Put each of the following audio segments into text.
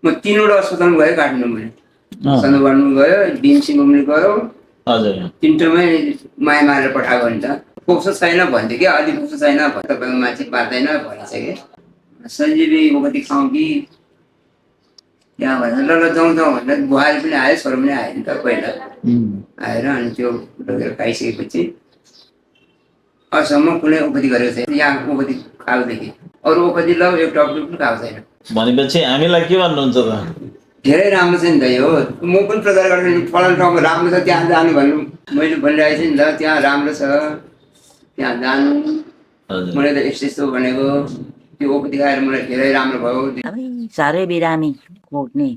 म 3वटा अस्पतालमा गएँ काठमाडौँमा। सन्दकपूमा गयो, डिएमसीमा गयो। हजुर। तिनटैमै माया मारेर पठाएको नि त। फोक्सो छैन भन्थ्यो क्या, अलि फोक्सो छैन तपाईँको मान्छे पार्दैन भनिन्छ कि। सञ्जीवी ओपति खाउँ कि त्यहाँ भएर ल ल जाउँ जाउँ भनेर बुहारी पनि आयो, छोरो पनि आयो नि त पहिला। आएर अनि त्यो लगेर खाइसकेपछि अहिलेसम्म कुनै ओपति गरेको छैन यहाँ ओपति खाएकोदेखि। अरू ओपति ल एक डक्टर पनि खाएको छैन। भनेपछि हामीलाई के भन्नुहुन्छ त? धेरै राम्रो छ नि त यो। म पनि प्रचार गर्छु फलानु ठाउँमा राम्रो छ त्यहाँ जानु भन्नु मैले भनिरहेको छु नि त, त्यहाँ राम्रो छ त्यहाँ जानु। मैले त यस्तो यस्तो भनेको त्यो ओपति खाएर मलाई धेरै राम्रो भयो। साह्रै बिरामी खोक्ने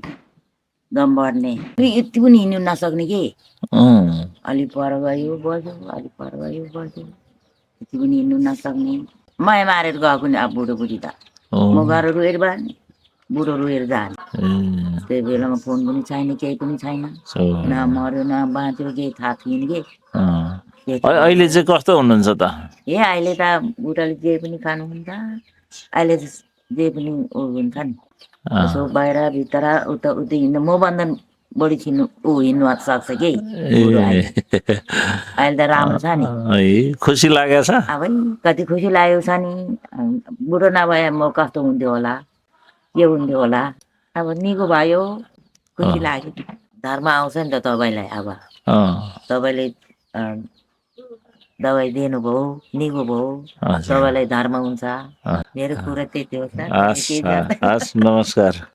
दम बढ्ने यति पनि हिँड्नु नसक्ने कि अलि पर गयो बज्यो, अलि पर गयो बज्यो, यति पनि हिँड्नु नसक्ने। माया मारेर गएको नि अब बुढो बुढी त म गएर रोएर बाँड्ने, बुढो रोएर जाने। त्यही बेलामा फोन पनि छैन, केही पनि छैन, न मर्यो न बाँच्यो केही थाहा थिएन कि। अहिले चाहिँ कस्तो हुनुहुन्छ त? ए अहिले त बुढाले जे पनि खानुहुन्छ, अहिले जे पनि ऊ हुन्छ नि, यसो बाहिर भित्र उता उति हिँड्नु मभन्दा बढी हिँड्नु सक्छ कि अहिले त राम्रो छ नि। खुसी लागेको छ? अब कति खुसी लागेको छ नि। बुढो नभए म कस्तो हुन्थ्यो होला, के हुन्थ्यो होला। अब निको भयो, खुसी लाग्यो। धर्म आउँछ नि त तपाईँलाई। अब तपाईँले दबाई दिनुभयो, निको भयो, सबैलाई धर्म हुन्छ। मेरो कुरा त्यति हो सर। हस् नमस्कार।